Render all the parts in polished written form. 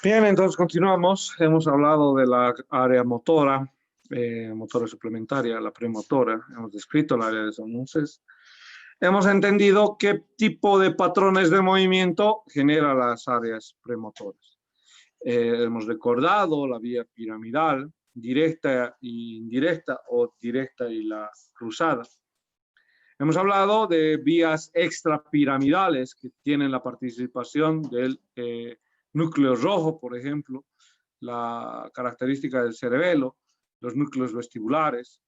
Bien, entonces continuamos. Hemos hablado de la área motora, motora suplementaria, la premotora. Hemos descrito el área de Sonunces. Hemos entendido qué tipo de patrones de movimiento genera las áreas premotoras. Hemos recordado la vía piramidal, directa e indirecta o directa y la cruzada. Hemos hablado de vías extrapiramidales que tienen la participación del núcleo rojo, por ejemplo, la característica del cerebelo, los núcleos vestibulares,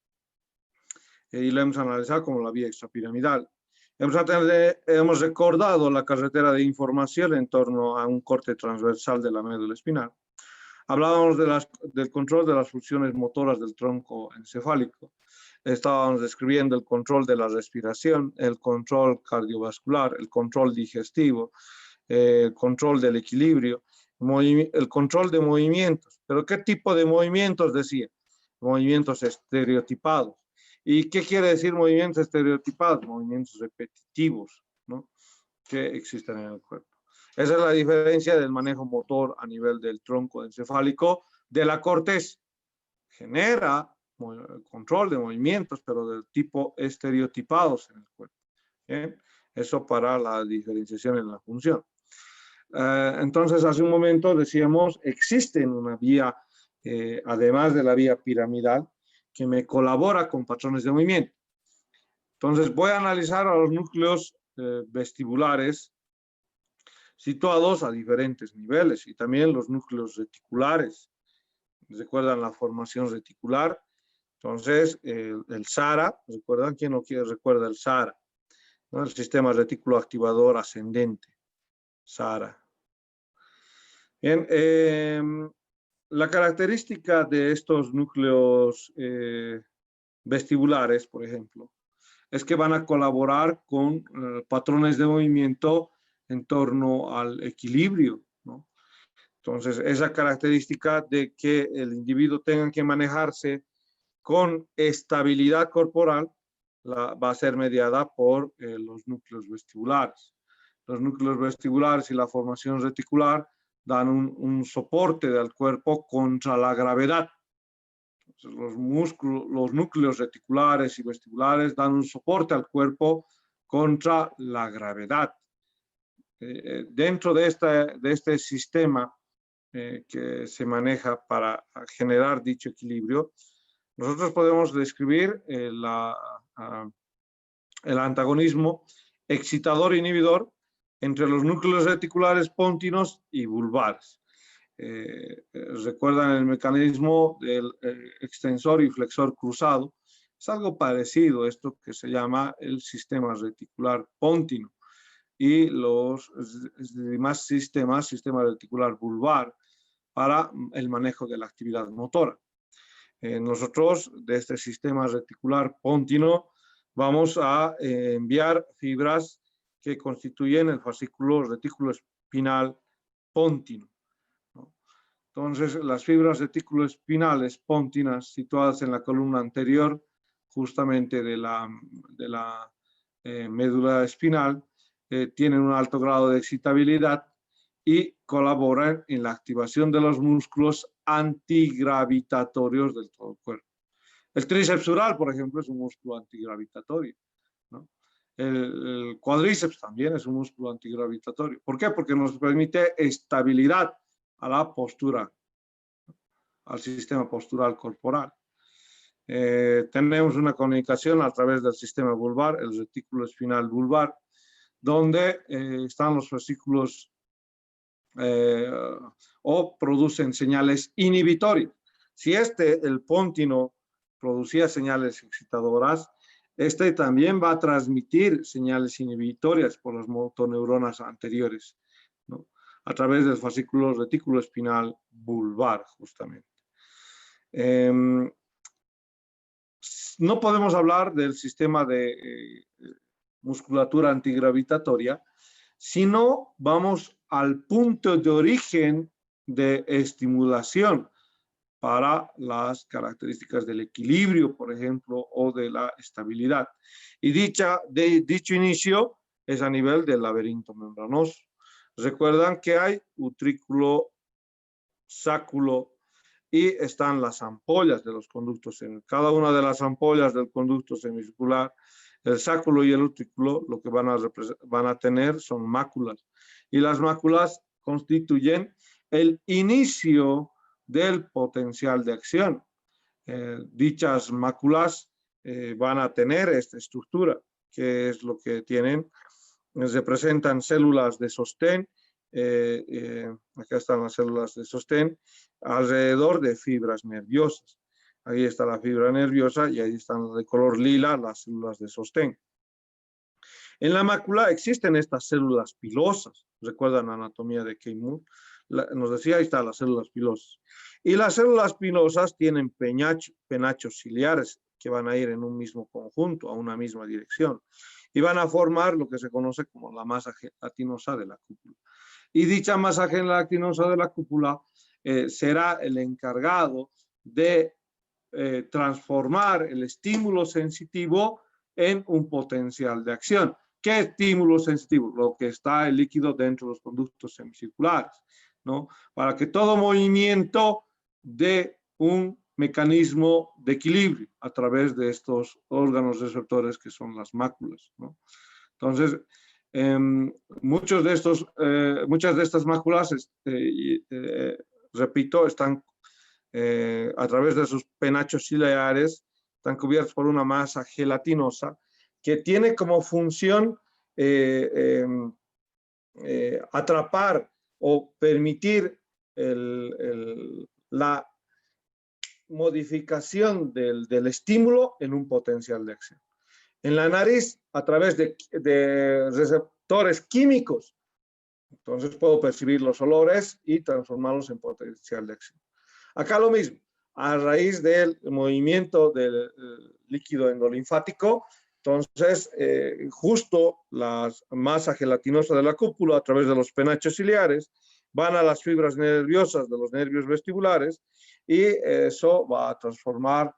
y lo hemos analizado como la vía extrapiramidal. Hemos recordado la carretera de información en torno a un corte transversal de la médula espinal. Hablábamos del control de las funciones motoras del tronco encefálico. Estábamos describiendo el control de la respiración, el control cardiovascular, el control digestivo, el control del equilibrio, el control de movimientos. ¿Pero qué tipo de movimientos decía? Movimientos estereotipados. ¿Y qué quiere decir movimientos estereotipados? Movimientos repetitivos, ¿no?, que existen en el cuerpo. Esa es la diferencia del manejo motor a nivel del tronco encefálico de la corteza. Genera control de movimientos, pero del tipo estereotipados en el cuerpo. ¿Bien? Eso para la diferenciación en la función. Entonces, hace un momento decíamos, existe una vía, además de la vía piramidal, que me colabora con patrones de movimiento. Entonces, voy a analizar a los núcleos vestibulares situados a diferentes niveles y también los núcleos reticulares. ¿Recuerdan la formación reticular? Entonces, el SARA, ¿recuerdan? ¿Quién no recuerda el SARA? ¿No? El sistema retículo activador ascendente, SARA. Bien, la característica de estos núcleos vestibulares, por ejemplo, es que van a colaborar con patrones de movimiento en torno al equilibrio, ¿no? Entonces, esa característica de que el individuo tenga que manejarse con estabilidad corporal va a ser mediada por los núcleos vestibulares. Los núcleos vestibulares y la formación reticular dan un soporte del cuerpo contra la gravedad. Entonces, los núcleos reticulares y vestibulares dan un soporte al cuerpo contra la gravedad. Dentro de este sistema que se maneja para generar dicho equilibrio, nosotros podemos describir el antagonismo excitador-inhibidor entre los núcleos reticulares póntinos y bulbares. ¿Recuerdan el mecanismo del extensor y flexor cruzado? Es algo parecido a esto que se llama el sistema reticular póntino y los demás sistemas, sistema reticular bulbar, para el manejo de la actividad motora. Nosotros, de este sistema reticular póntino, vamos a enviar fibras que constituyen el fascículo retículo espinal póntino, ¿no? Entonces, las fibras retículo espinales póntinas situadas en la columna anterior, justamente de la médula espinal, tienen un alto grado de excitabilidad y colaboran en la activación de los músculos antigravitatorios del todo el cuerpo. El tríceps sural, por ejemplo, es un músculo antigravitatorio, ¿no? El cuádriceps también es un músculo antigravitatorio. ¿Por qué? Porque nos permite estabilidad a la postura, al sistema postural corporal. Tenemos una comunicación a través del sistema vulvar, el retículo espinal vulvar, donde están los fascículos o producen señales inhibitorias. Si el póntino producía señales excitadoras, este también va a transmitir señales inhibitorias por las motoneuronas anteriores, ¿no?, a través del fascículo retículo espinal vulvar, justamente. No podemos hablar del sistema de musculatura antigravitatoria si no vamos al punto de origen de estimulación para las características del equilibrio, por ejemplo, o de la estabilidad. Y dicho inicio es a nivel del laberinto membranoso. Recuerdan que hay utrículo sáculo y están las ampollas de los conductos semicirculares. Cada una de las ampollas del conducto semicircular, el sáculo y el utrículo, lo que van a tener son máculas. Y las máculas constituyen el inicio del potencial de acción. Dichas máculas van a tener esta estructura, que es lo que tienen. Representan células de sostén. Acá están las células de sostén alrededor de fibras nerviosas. Ahí está la fibra nerviosa y ahí están de color lila las células de sostén. En la mácula existen estas células pilosas. ¿Recuerdan la anatomía de Keymoor? Nos decía, ahí están las células pilosas. Y las células pilosas tienen penachos ciliares que van a ir en un mismo conjunto, a una misma dirección. Y van a formar lo que se conoce como la masa gelatinosa de la cúpula. Y dicha masa gelatinosa de la cúpula será el encargado de transformar el estímulo sensitivo en un potencial de acción. ¿Qué estímulo sensitivo? Lo que está el líquido dentro de los conductos semicirculares, ¿no? Para que todo movimiento de un mecanismo de equilibrio a través de estos órganos receptores que son las máculas, ¿no? Entonces, muchas de estas máculas, repito, están a través de sus penachos ciliares, están cubiertos por una masa gelatinosa que tiene como función atrapar o permitir la modificación del estímulo en un potencial de acción. En la nariz, a través de receptores químicos, entonces puedo percibir los olores y transformarlos en potencial de acción. Acá lo mismo, a raíz del movimiento del líquido endolinfático, entonces justo la masa gelatinosa de la cúpula a través de los penachos ciliares van a las fibras nerviosas de los nervios vestibulares y eso va a transformar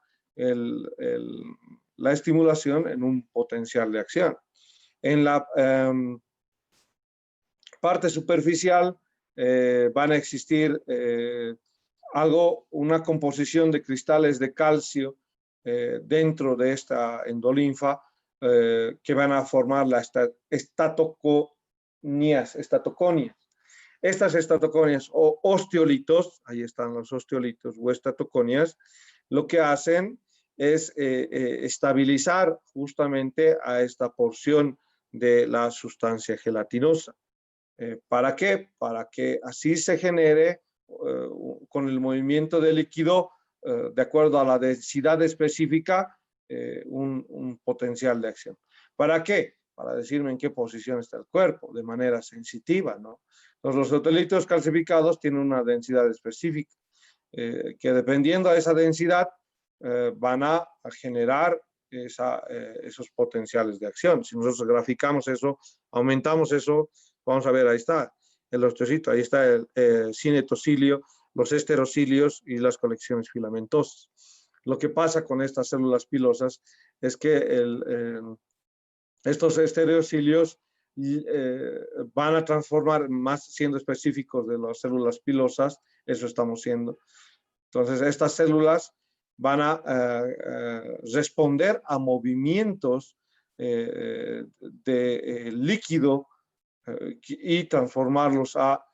la estimulación en un potencial de acción. En la parte superficial van a existir una composición de cristales de calcio dentro de esta endolinfa que van a formar las estatoconias. Estas estatoconias o osteolitos, ahí están los osteolitos o estatoconias, lo que hacen es estabilizar justamente a esta porción de la sustancia gelatinosa. ¿Para qué? Para que así se genere con el movimiento del líquido, de acuerdo a la densidad específica, un potencial de acción. ¿Para qué? Para decirme en qué posición está el cuerpo, de manera sensitiva, ¿no? Entonces, los osteolitos calcificados tienen una densidad específica, que dependiendo de esa densidad, van a generar esos potenciales de acción. Si nosotros graficamos eso, aumentamos eso, vamos a ver, ahí está el osteocito, ahí está el cinetocilio, los esterocilios y las colecciones filamentosas. Lo que pasa con estas células pilosas es que estos esterocilios van a transformar, más siendo específicos de las células pilosas, eso estamos siendo. Entonces, estas células van a responder a movimientos de líquido y transformarlos a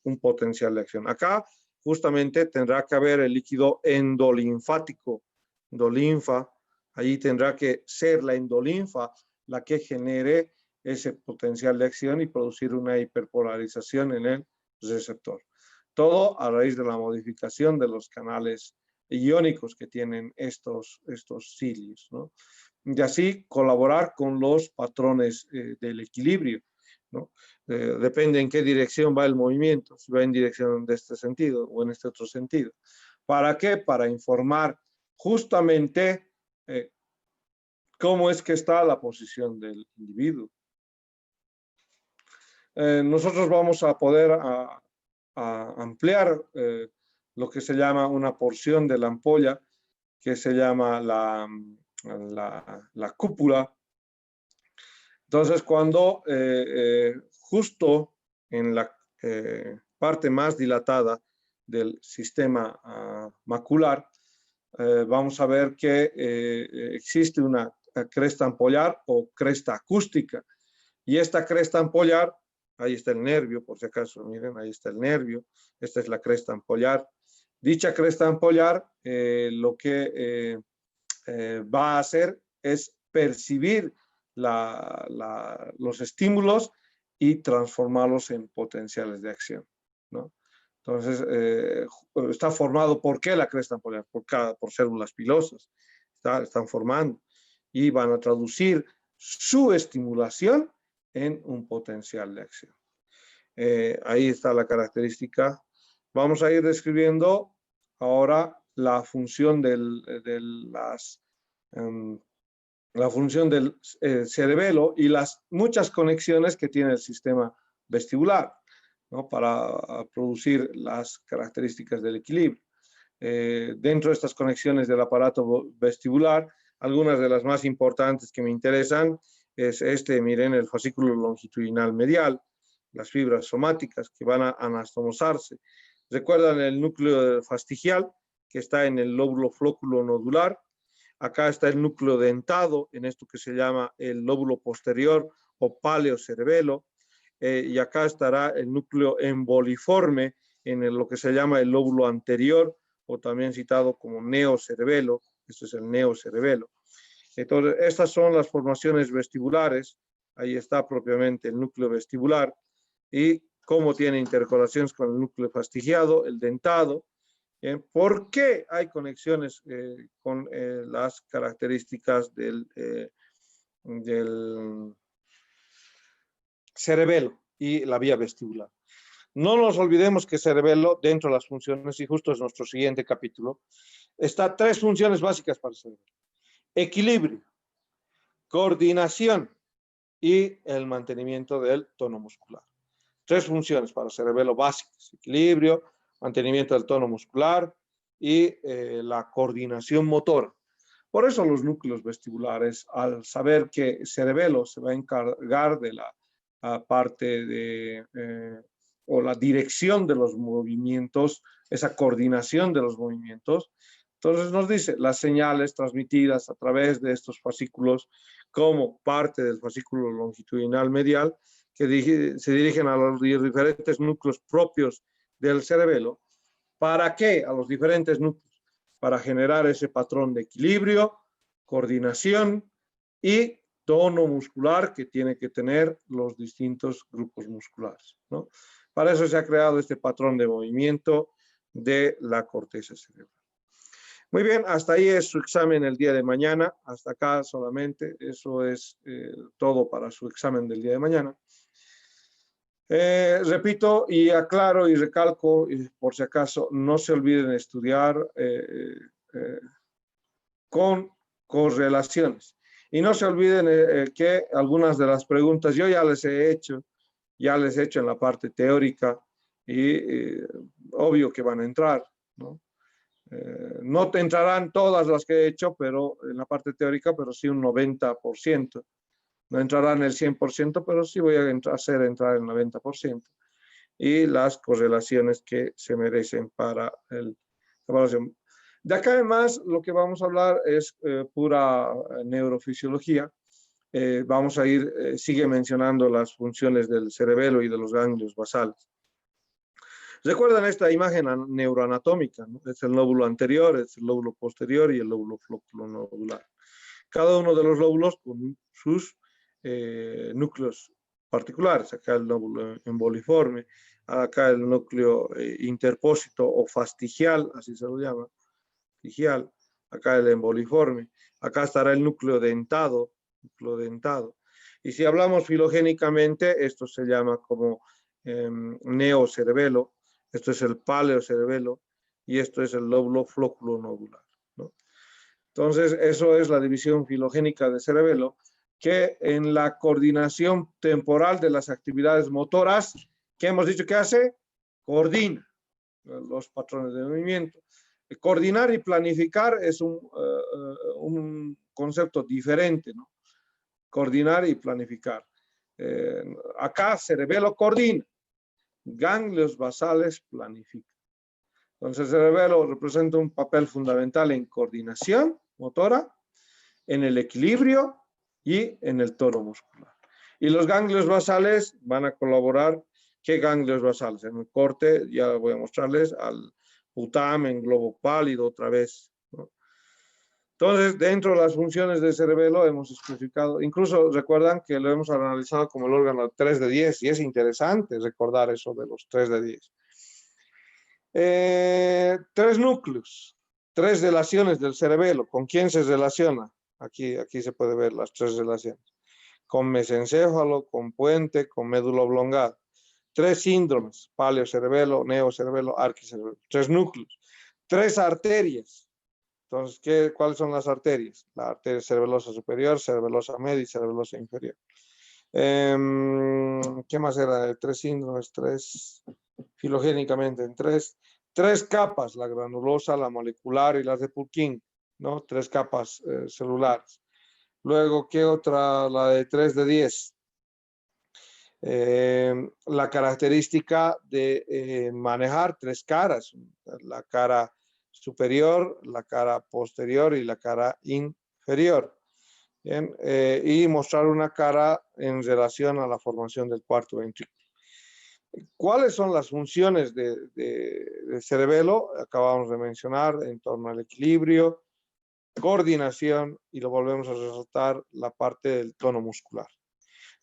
un potencial de acción. Acá justamente tendrá que haber el líquido endolinfático, endolinfa, allí tendrá que ser la endolinfa la que genere ese potencial de acción y producir una hiperpolarización en el receptor. Todo a raíz de la modificación de los canales iónicos que tienen estos cilios, ¿no? Y así colaborar con los patrones del equilibrio, ¿no? Depende en qué dirección va el movimiento, si va en dirección de este sentido o en este otro sentido. ¿Para qué? Para informar justamente cómo es que está la posición del individuo. Nosotros vamos a poder ampliar lo que se llama una porción de la ampolla, que se llama la cúpula. Entonces, cuando justo en la parte más dilatada del sistema macular, vamos a ver que existe una cresta ampollar o cresta acústica. Y esta cresta ampollar, ahí está el nervio, por si acaso, miren, ahí está el nervio, esta es la cresta ampollar. Dicha cresta ampollar lo que va a hacer es percibir los estímulos y transformarlos en potenciales de acción, ¿no? Entonces, está formado, ¿por qué la cresta ampollar? Por células pilosas, están formando y van a traducir su estimulación en un potencial de acción. Ahí está la característica. Vamos a ir describiendo ahora la función la función del cerebelo y las muchas conexiones que tiene el sistema vestibular, ¿no? Para producir las características del equilibrio. Dentro de estas conexiones del aparato vestibular, algunas de las más importantes que me interesan es miren, el fascículo longitudinal medial, las fibras somáticas que van a anastomosarse. ¿Recuerdan el núcleo fastigial que está en el lóbulo flóculo nodular? Acá está el núcleo dentado, en esto que se llama el lóbulo posterior o paleocerebelo, y acá estará el núcleo emboliforme en lo que se llama el lóbulo anterior, o también citado como neocerebelo. Esto es el neocerebelo. Entonces, estas son las formaciones vestibulares. Ahí está propiamente el núcleo vestibular y cómo tiene intercolaciones con el núcleo fastigiado, el dentado. ¿Por qué hay conexiones con las características del cerebelo y la vía vestibular? No nos olvidemos que cerebelo, dentro de las funciones, y justo es nuestro siguiente capítulo, está tres funciones básicas para el cerebelo: equilibrio, coordinación y el mantenimiento del tono muscular. Tres funciones para el cerebelo básicas: equilibrio, mantenimiento del tono muscular y la coordinación motora. Por eso los núcleos vestibulares, al saber que el cerebelo se va a encargar de la parte de o la dirección de los movimientos, esa coordinación de los movimientos, entonces nos dice las señales transmitidas a través de estos fascículos como parte del fascículo longitudinal medial que se dirigen a los diferentes núcleos propios del cerebelo. ¿Para qué? A los diferentes núcleos. Para generar ese patrón de equilibrio, coordinación y tono muscular que tiene que tener los distintos grupos musculares, ¿no? Para eso se ha creado este patrón de movimiento de la corteza cerebral. Muy bien, hasta ahí es su examen el día de mañana. Hasta acá solamente. Eso es todo para su examen del día de mañana. Repito y aclaro y recalco, por si acaso, no se olviden estudiar con correlaciones. Y no se olviden que algunas de las preguntas yo ya les he hecho en la parte teórica y obvio que van a entrar, ¿no? No te entrarán todas las que he hecho, pero en la parte teórica, pero sí un 90%. No entrarán el 100%, pero sí voy a hacer entrar el 90%. Y las correlaciones que se merecen para la evaluación. De acá además lo que vamos a hablar es pura neurofisiología. Vamos a ir, sigue mencionando las funciones del cerebelo y de los ganglios basales. ¿Recuerdan esta imagen neuroanatómica, ¿no? Es el lóbulo anterior, es el lóbulo posterior y el lóbulo flóculo nodular. Cada uno de los lóbulos con sus núcleos particulares. Acá el lóbulo emboliforme, acá el núcleo interpósito o fastigial, así se lo llama, fastigial, acá el emboliforme, acá estará el núcleo dentado. Y si hablamos filogénicamente, esto se llama como neocerebelo, esto es el paleocerebelo y esto es el lóbulo flóculo nodular, ¿no? Entonces, eso es la división filogénica del cerebelo, que en la coordinación temporal de las actividades motoras, ¿qué hemos dicho que hace? Coordina los patrones de movimiento. Coordinar y planificar es un concepto diferente, ¿no? Coordinar y planificar. Acá cerebelo coordina, ganglios basales planifican. Entonces, el cerebelo representa un papel fundamental en coordinación motora, en el equilibrio y en el tono muscular. Y los ganglios basales van a colaborar. ¿Qué ganglios basales? En el corte, ya voy a mostrarles, al putamen, globo pálido otra vez, ¿no? Entonces, dentro de las funciones del cerebelo hemos especificado, incluso recuerdan que lo hemos analizado como el órgano 3 de 10, y es interesante recordar eso de los 3 de 10. Tres núcleos, tres relaciones del cerebelo. ¿Con quién se relaciona? Aquí se puede ver las tres relaciones. Con mesencéfalo, con puente, con médula oblongada. Tres síndromes, paleocerebelo, neocerebelo, arquicerebelo. Tres núcleos. Tres arterias. Entonces, ¿cuáles son las arterias? La arteria cerebelosa superior, cerebelosa media y cerebelosa inferior. ¿Qué más era? Tres síndromes, tres, filogénicamente en tres capas, la granulosa, la molecular y las de Purkinje, ¿no? Tres capas celulares. Luego, ¿qué otra? La de 3 de 10. La característica de manejar tres caras, la cara superior, la cara posterior y la cara inferior. Bien, y mostrar una cara en relación a la formación del cuarto ventrículo. ¿Cuáles son las funciones del cerebelo? Acabamos de mencionar en torno al equilibrio, coordinación, y lo volvemos a resaltar, la parte del tono muscular.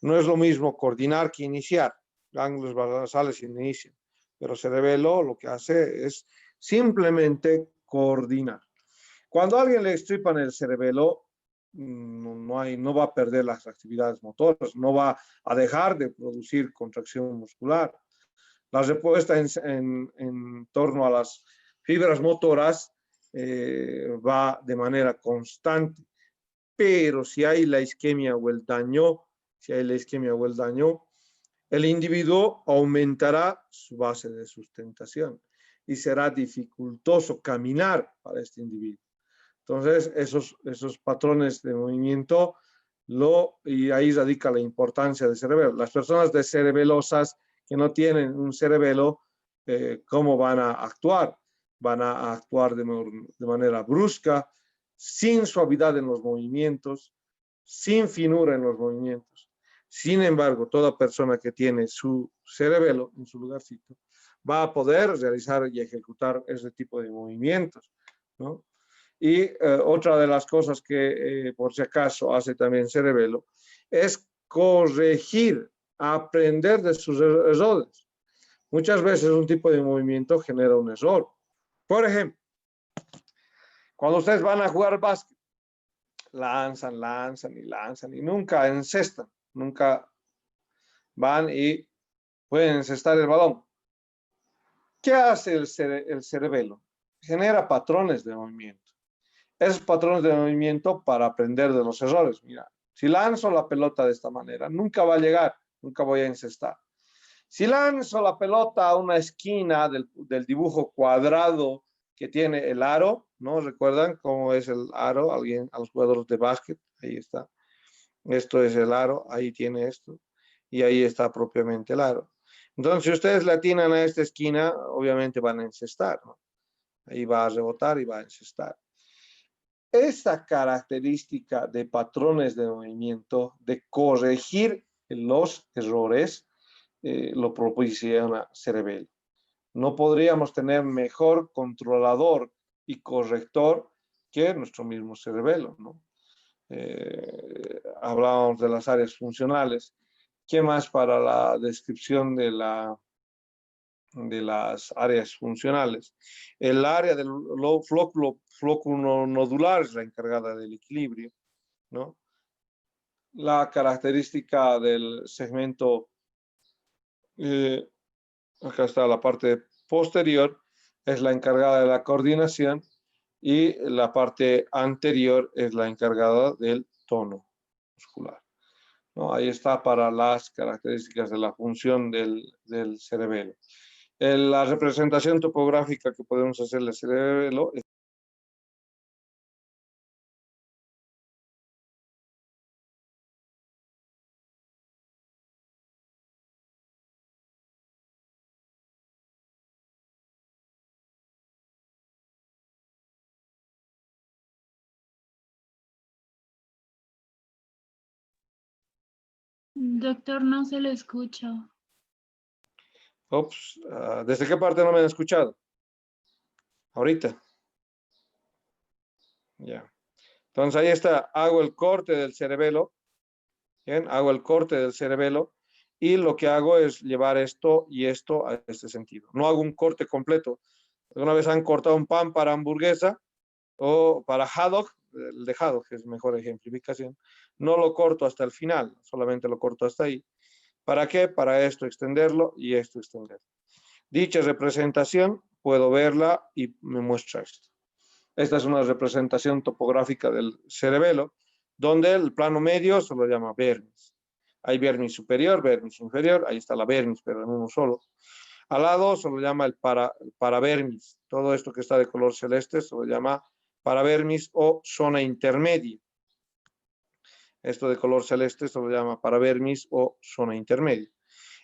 No es lo mismo coordinar que iniciar. Ganglios basales inician, pero cerebelo lo que hace es simplemente coordinar. Cuando a alguien le estripan el cerebelo, no va a perder las actividades motoras, no va a dejar de producir contracción muscular. La respuesta en torno a las fibras motoras va de manera constante, pero si hay la isquemia o el daño, el individuo aumentará su base de sustentación y será dificultoso caminar para este individuo. Entonces, esos patrones de movimiento, y ahí radica la importancia del cerebelo. Las personas cerebelosas que no tienen un cerebelo, ¿cómo van a actuar? Van a actuar de manera brusca, sin suavidad en los movimientos, sin finura en los movimientos. Sin embargo, toda persona que tiene su cerebelo en su lugarcito va a poder realizar y ejecutar ese tipo de movimientos, ¿no? Y otra de las cosas que, por si acaso, hace también cerebelo es corregir, aprender de sus errores. Muchas veces un tipo de movimiento genera un error. Por ejemplo, cuando ustedes van a jugar básquet, lanzan y nunca encestan, nunca van y pueden encestar el balón. ¿Qué hace el cerebelo? Genera patrones de movimiento. Esos patrones de movimiento para aprender de los errores. Mira, si lanzo la pelota de esta manera, nunca va a llegar, nunca voy a encestar. Si lanzo la pelota a una esquina del dibujo cuadrado que tiene el aro, ¿no? ¿Recuerdan cómo es el aro? A los jugadores de básquet, ahí está. Esto es el aro, ahí tiene esto. Y ahí está propiamente el aro. Entonces, si ustedes le atinan a esta esquina, obviamente van a encestar, ¿no? Ahí va a rebotar y va a encestar. Esa característica de patrones de movimiento, de corregir los errores, lo propicia cerebelo. No podríamos tener mejor controlador y corrector que nuestro mismo cerebelo, ¿no? Hablábamos de las áreas funcionales. ¿Qué más para la descripción de las áreas funcionales? El área del flóculo nodular es la encargada del equilibrio, ¿no? La característica del segmento, acá está la parte posterior, es la encargada de la coordinación, y la parte anterior es la encargada del tono muscular, ¿no? Ahí está para las características de la función del cerebelo. La representación topográfica que podemos hacer del cerebelo Doctor, no se lo escucha. Ups, ¿desde qué parte no me han escuchado? Ahorita. Ya. Entonces ahí está, hago el corte del cerebelo, ¿bien? Hago el corte del cerebelo y lo que hago es llevar esto y esto a este sentido. No hago un corte completo. Alguna vez han cortado un pan para hamburguesa o para haddock, el de haddock es mejor ejemplificación. No lo corto hasta el final, solamente lo corto hasta ahí. ¿Para qué? Para esto extenderlo y esto extenderlo. Dicha representación puedo verla y me muestra esto. Esta es una representación topográfica del cerebelo, donde el plano medio se lo llama vermis. Hay vermis superior, vermis inferior, ahí está la vermis, pero en uno solo. Al lado se lo llama el paravermis. Todo esto que está de color celeste se lo llama paravermis o zona intermedia. Esto de color celeste se lo llama paravermis o zona intermedia.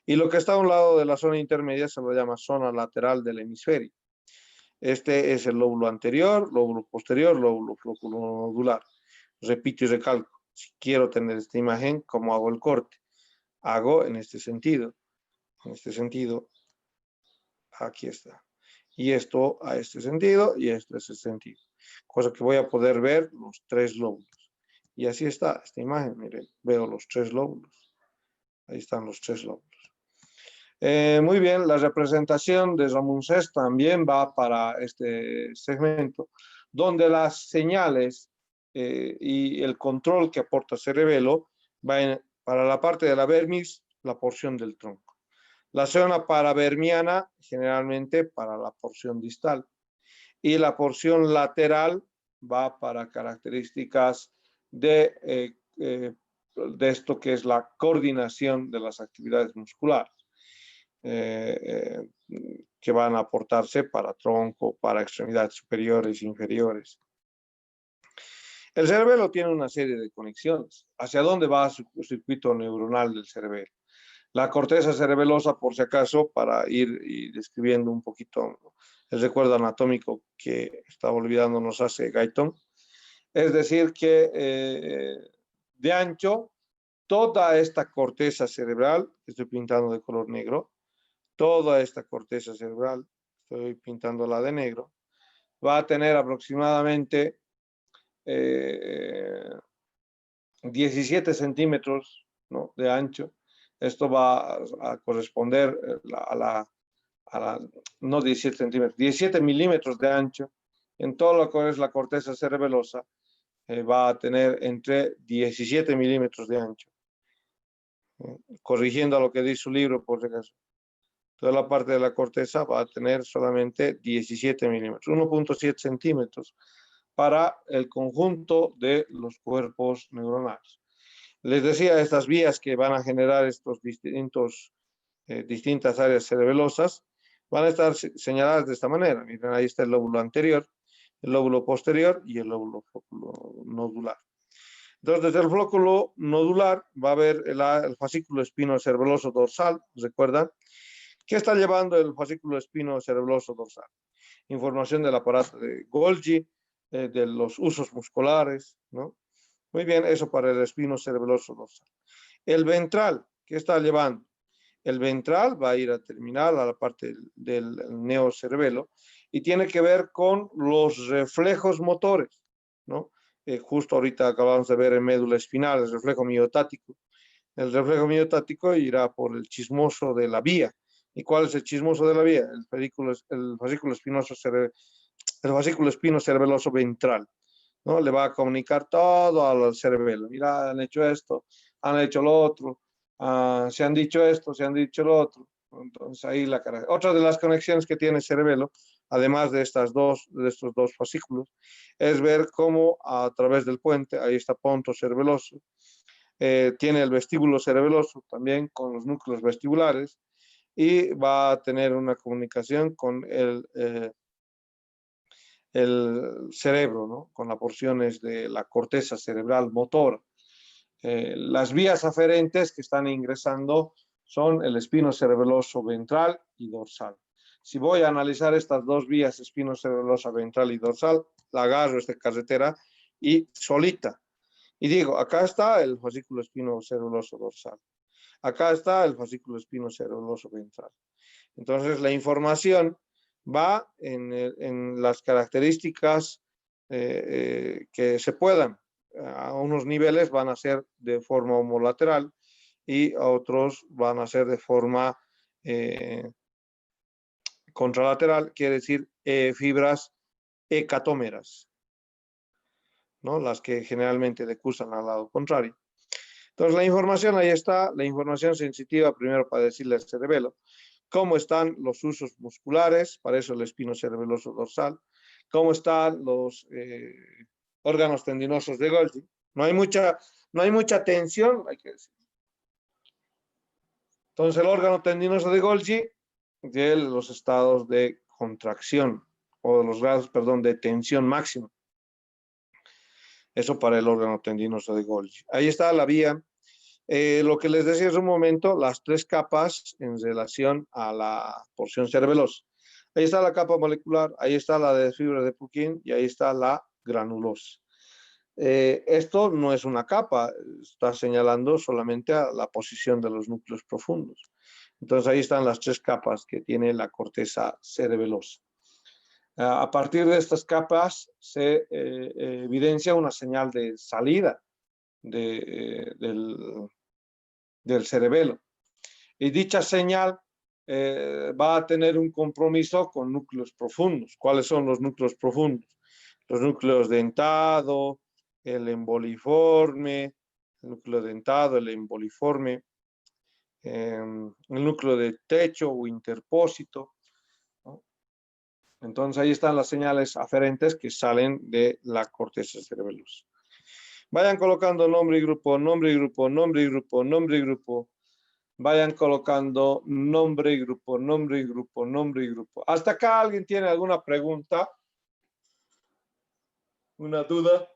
Y lo que está a un lado de la zona intermedia se lo llama zona lateral del hemisferio. Este es el lóbulo anterior, lóbulo posterior, lóbulo floculonodular. Repito y recalco, si quiero tener esta imagen, ¿cómo hago el corte? Hago en este sentido, aquí está. Y esto a este sentido y esto a este sentido. Cosa que voy a poder ver los tres lóbulos. Y así está esta imagen, miren, veo los tres lóbulos. Ahí están los tres lóbulos. Muy bien, la representación de Ramuncés también va para este segmento, donde las señales y el control que aporta cerebelo va para la parte de la vermis, la porción del tronco. La zona paravermiana, generalmente para la porción distal. Y la porción lateral va para características de esto que es la coordinación de las actividades musculares. Que van a aportarse para tronco, para extremidades superiores e inferiores. El cerebelo tiene una serie de conexiones. ¿Hacia dónde va su circuito neuronal del cerebelo? La corteza cerebelosa, por si acaso, para ir describiendo un poquito el recuerdo anatómico que estaba olvidándonos hace Guyton. Es decir, que de ancho, toda esta corteza cerebral, que estoy pintando de color negro, toda esta corteza cerebral, estoy pintándola de negro, va a tener aproximadamente 17 centímetros, ¿no?, de ancho. Esto va a corresponder no 17 centímetros, 17 milímetros de ancho. En todo lo que es la corteza cerebelosa va a tener entre 17 milímetros de ancho. Corrigiendo a lo que dice su libro, por si acaso. Toda la parte de la corteza va a tener solamente 17 milímetros, 1.7 centímetros para el conjunto de los cuerpos neuronales. Les decía, estas vías que van a generar estos distintas áreas cerebelosas van a estar señaladas de esta manera. Miren, ahí está el lóbulo anterior, el lóbulo posterior y el lóbulo nodular. Entonces, desde el flóculo nodular va a haber el fascículo espinocerebeloso dorsal, ¿recuerdan? ¿Qué está llevando el fascículo espinocerebeloso dorsal? Información del aparato de Golgi, de los usos musculares, ¿no? Muy bien, eso para el espinocerebeloso dorsal. El ventral, ¿qué está llevando? El ventral va a ir a terminar a la parte del neocerebelo y tiene que ver con los reflejos motores, ¿no? Justo ahorita acabamos de ver en médula espinal el reflejo miotático. El reflejo miotático irá por el chismoso de la vía. ¿Y cuál es el chismoso de la vía? El fascículo espinocerebeloso ventral, ¿no? Le va a comunicar todo al cerebelo. Mira, han hecho esto, han hecho lo otro, se han dicho esto, se han dicho lo otro. Entonces ahí otra de las conexiones que tiene el cerebelo, además de estos dos fascículos, es ver cómo a través del puente, ahí está ponto cerebeloso, tiene el vestíbulo cerebeloso también con los núcleos vestibulares y va a tener una comunicación con el cerebro, ¿no?, con las porciones de la corteza cerebral motora. Las vías aferentes que están ingresando son el espinocerebeloso ventral y dorsal. Si voy a analizar estas dos vías, espinocerebelosa ventral y dorsal, la agarro esta carretera y solita. Y digo, acá está el fascículo espinocerebeloso dorsal. Acá está el fascículo espinocerebeloso ventral. Entonces, la información va en las características que se puedan. A unos niveles van a ser de forma homolateral y a otros van a ser de forma contralateral, quiere decir fibras hecatómeras, ¿no? Las que generalmente decursan al lado contrario. Entonces, la información ahí está, la información sensitiva, primero para decirle al cerebelo cómo están los usos musculares, para eso el espinocerebeloso dorsal, cómo están los órganos tendinosos de Golgi. No hay mucha tensión, hay que decir. Entonces, el órgano tendinoso de Golgi de los estados de contracción, o de los grados, perdón, de tensión máxima. Eso para el órgano tendinoso de Golgi. Ahí está la vía. Lo que les decía hace un momento, las 3 capas en relación a la porción cerebelosa. Ahí está la capa molecular, ahí está la de fibra de Purkinje y ahí está la granulosa. Esto no es una capa, está señalando solamente a la posición de los núcleos profundos. Entonces ahí están las 3 capas que tiene la corteza cerebelosa. A partir de estas capas se evidencia una señal de salida del cerebelo. Y dicha señal va a tener un compromiso con núcleos profundos. ¿Cuáles son los núcleos profundos? Los núcleos dentado, el emboliforme, el núcleo dentado, el emboliforme, el núcleo de techo o interpósito, ¿no? Entonces ahí están las señales aferentes que salen de la corteza cerebelosa. Vayan colocando nombre y grupo, nombre y grupo, nombre y grupo, nombre y grupo. Vayan colocando nombre y grupo, nombre y grupo, nombre y grupo. ¿Hasta acá alguien tiene alguna pregunta? ¿Una duda?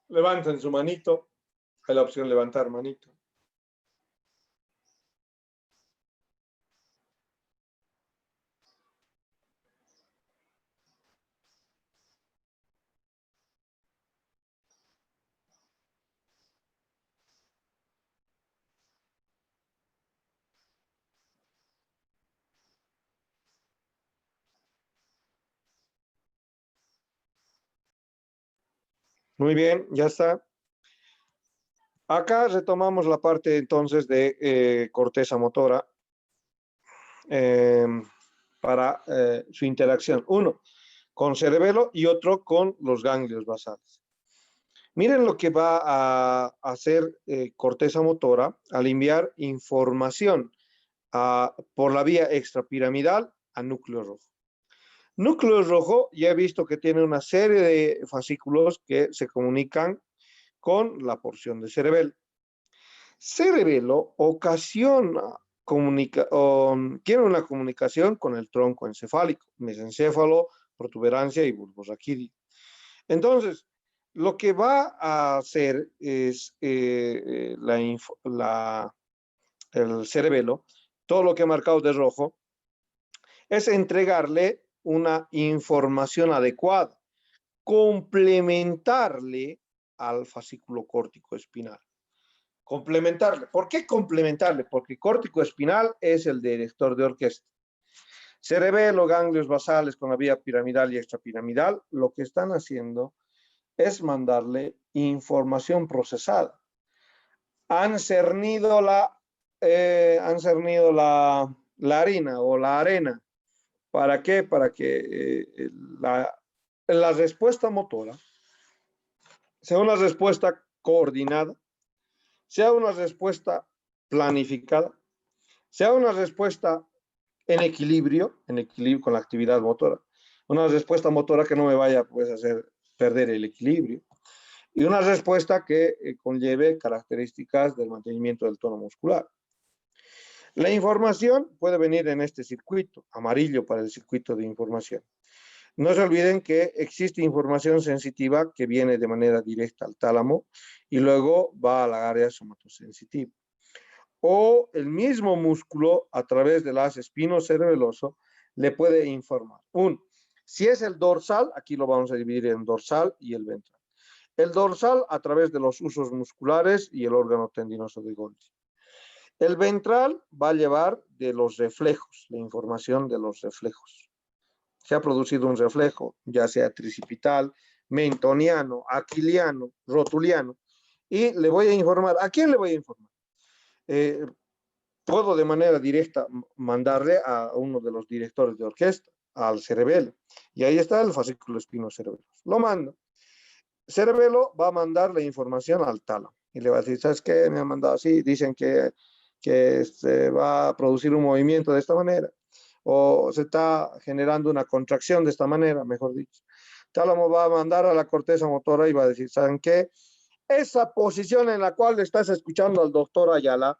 Levanten su manito. Hay la opción levantar manito. Muy bien, ya está. Acá retomamos la parte entonces de corteza motora para su interacción. Uno con cerebelo y otro con los ganglios basales. Miren lo que va a hacer corteza motora al enviar información por la vía extrapiramidal a núcleo rojo. Núcleo rojo ya he visto que tiene una serie de fascículos que se comunican con la porción de cerebelo. Cerebelo tiene una comunicación con el tronco encefálico, mesencéfalo, protuberancia y bulbo raquídeo. Entonces, lo que va a hacer es el cerebelo, todo lo que he marcado de rojo, es entregarle una información adecuada, complementarle al fascículo córtico espinal. Complementarle. ¿Por qué complementarle? Porque córtico espinal es el director de orquesta. Cerebelo, ganglios basales con la vía piramidal y extrapiramidal, lo que están haciendo es mandarle información procesada. Han cernido la harina o la arena. ¿Para qué? Para que la respuesta motora sea una respuesta coordinada, sea una respuesta planificada, sea una respuesta en equilibrio con la actividad motora, una respuesta motora que no me vaya pues, a hacer perder el equilibrio, y una respuesta que conlleve características del mantenimiento del tono muscular. La información puede venir en este circuito, amarillo para el circuito de información. No se olviden que existe información sensitiva que viene de manera directa al tálamo y luego va a la área somatosensitiva. O el mismo músculo, a través del haz espinocerebeloso, le puede informar. Si es el dorsal, aquí lo vamos a dividir en dorsal y el ventral. El dorsal a través de los usos musculares y el órgano tendinoso de Golgi. El ventral va a llevar de los reflejos, la información de los reflejos. Se ha producido un reflejo, ya sea tricipital, mentoniano, aquiliano, rotuliano, y le voy a informar. ¿A quién le voy a informar? Puedo de manera directa mandarle a uno de los directores de orquesta, al cerebelo, y ahí está el fascículo espinocerebelo. Lo mando. Cerebelo va a mandar la información al tálamo y le va a decir, ¿sabes qué? Me han mandado así, dicen que se va a producir un movimiento de esta manera o se está generando una contracción de esta manera, mejor dicho. Tálamo va a mandar a la corteza motora y va a decir, ¿saben qué? Esa posición en la cual estás escuchando al doctor Ayala,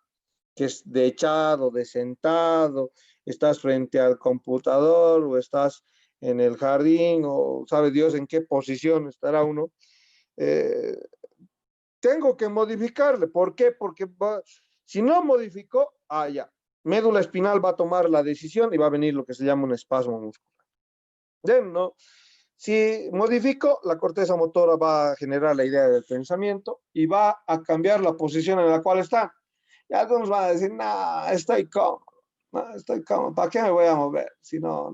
que es de echado, de sentado, estás frente al computador o estás en el jardín o sabe Dios en qué posición estará uno, tengo que modificarle. ¿Por qué? Porque si no modifico, ya, médula espinal va a tomar la decisión y va a venir lo que se llama un espasmo muscular. Bien, ¿no? Si modifico, la corteza motora va a generar la idea del pensamiento y va a cambiar la posición en la cual está. Y algunos van a decir, no, estoy cómodo, ¿para qué me voy a mover? Si no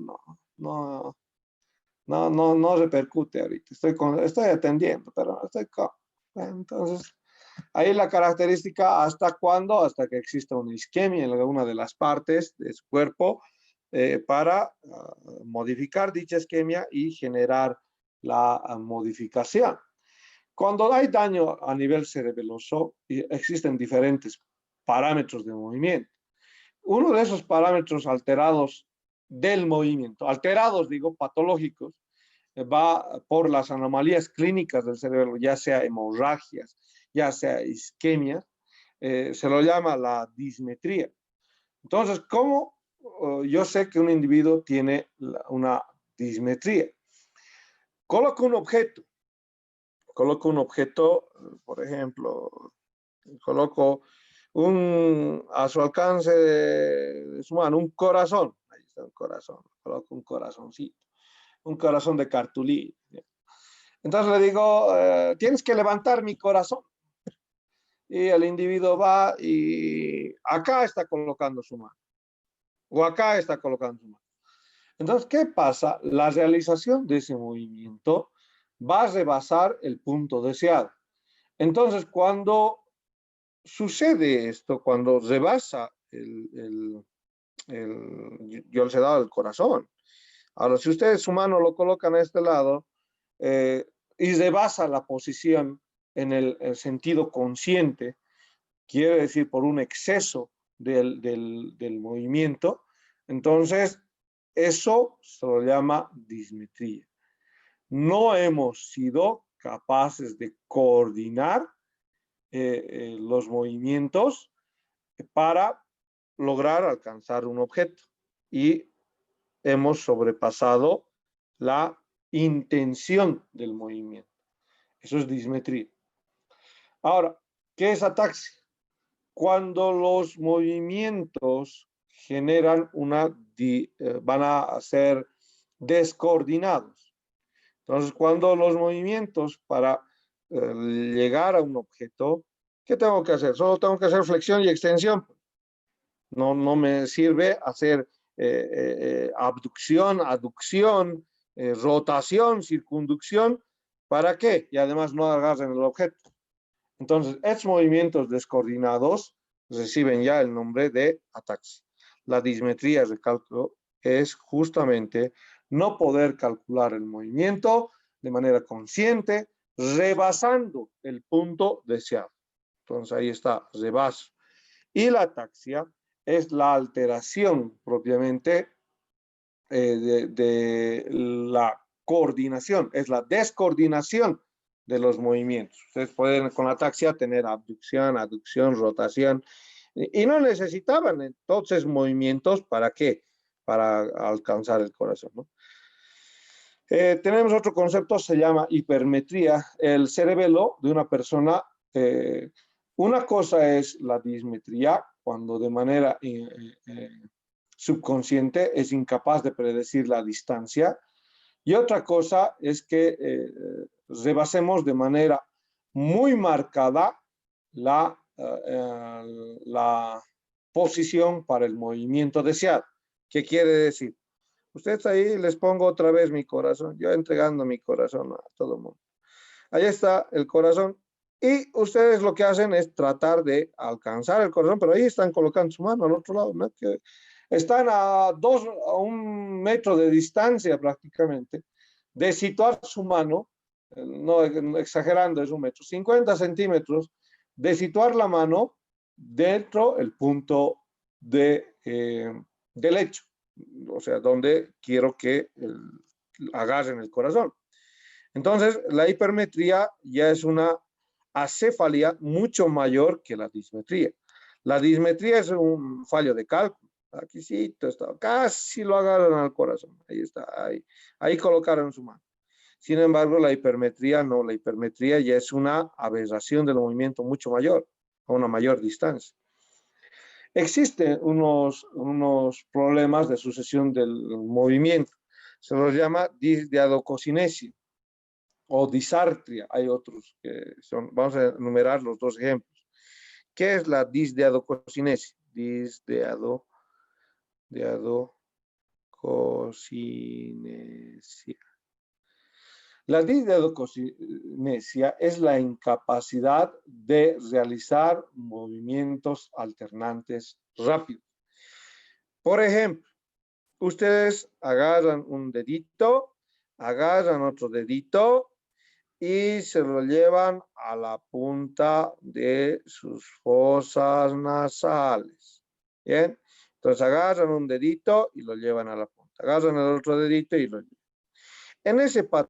repercute ahorita, estoy atendiendo, pero estoy cómodo. Entonces, ahí la característica, ¿hasta cuándo? Hasta que exista una isquemia en alguna de las partes de su cuerpo para modificar dicha isquemia y generar la modificación. Cuando hay daño a nivel cerebeloso, existen diferentes parámetros de movimiento. Uno de esos parámetros alterados del movimiento, alterados digo, patológicos, va por las anomalías clínicas del cerebro, ya sea hemorragias, ya sea isquemias, se lo llama la dismetría. Entonces, ¿cómo yo sé que un individuo tiene una dismetría? Coloco un objeto, por ejemplo, coloco a su alcance de su mano, un corazón. Ahí está un corazón, coloco un corazoncito, un corazón de cartulina. Entonces le digo, tienes que levantar mi corazón. Y el individuo va y acá está colocando su mano. O acá está colocando su mano. Entonces, ¿qué pasa? La realización de ese movimiento va a rebasar el punto deseado. Entonces, cuando sucede esto, cuando rebasa yo les he dado el corazón. Ahora, si ustedes su mano lo colocan a este lado y rebasa la posición en el sentido consciente, quiere decir por un exceso del movimiento, entonces eso se lo llama dismetría. No hemos sido capaces de coordinar los movimientos para lograr alcanzar un objeto y hemos sobrepasado la intención del movimiento. Eso es dismetría. Ahora, ¿qué es ataxia? Cuando los movimientos generan van a ser descoordinados. Entonces, cuando los movimientos para llegar a un objeto, ¿qué tengo que hacer? Solo tengo que hacer flexión y extensión. No me sirve hacer abducción, aducción, rotación, circunducción. ¿Para qué? Y además no agarren el objeto. Entonces, estos movimientos descoordinados reciben ya el nombre de ataxia. La dismetría, recalco, es justamente no poder calcular el movimiento de manera consciente, rebasando el punto deseado. Entonces, ahí está, rebaso. Y la ataxia es la alteración propiamente de la coordinación, es la descoordinación de los movimientos. Ustedes pueden con la ataxia tener abducción, aducción, rotación, y no necesitaban entonces movimientos, ¿para qué? Para alcanzar el corazón, ¿no? Tenemos otro concepto, se llama hipermetría. El cerebelo de una persona, una cosa es la dismetría, cuando de manera subconsciente es incapaz de predecir la distancia, y otra cosa es que rebasemos de manera muy marcada la posición para el movimiento deseado. ¿Qué quiere decir? Ustedes ahí les pongo otra vez mi corazón, yo entregando mi corazón a todo el mundo. Ahí está el corazón y ustedes lo que hacen es tratar de alcanzar el corazón, pero ahí están colocando su mano al otro lado, ¿no? Que están a 1 metro de distancia prácticamente de situar su mano, no exagerando, es 1 metro, 50 centímetros, de situar la mano dentro del punto del hecho, o sea, donde quiero que agarren el corazón. Entonces, la hipermetría ya es una acefalia mucho mayor que la dismetría. La dismetría es un fallo de cálculo. Aquí sí, está, casi lo agarran al corazón. Ahí está, ahí colocaron su mano. Sin embargo, la hipermetría no, la hipermetría ya es una aberración del movimiento mucho mayor, a una mayor distancia. Existen unos problemas de sucesión del movimiento. Se los llama disdiadococinesia o disartria. Hay otros que son, vamos a enumerar los 2 ejemplos. ¿Qué es la disdiadococinesia? Disdiadococinesia. La disdiadococinesia es la incapacidad de realizar movimientos alternantes rápidos. Por ejemplo, ustedes agarran un dedito, agarran otro dedito y se lo llevan a la punta de sus fosas nasales. ¿Bien? Entonces agarran un dedito y lo llevan a la punta. Agarran el otro dedito y lo llevan. En ese patrón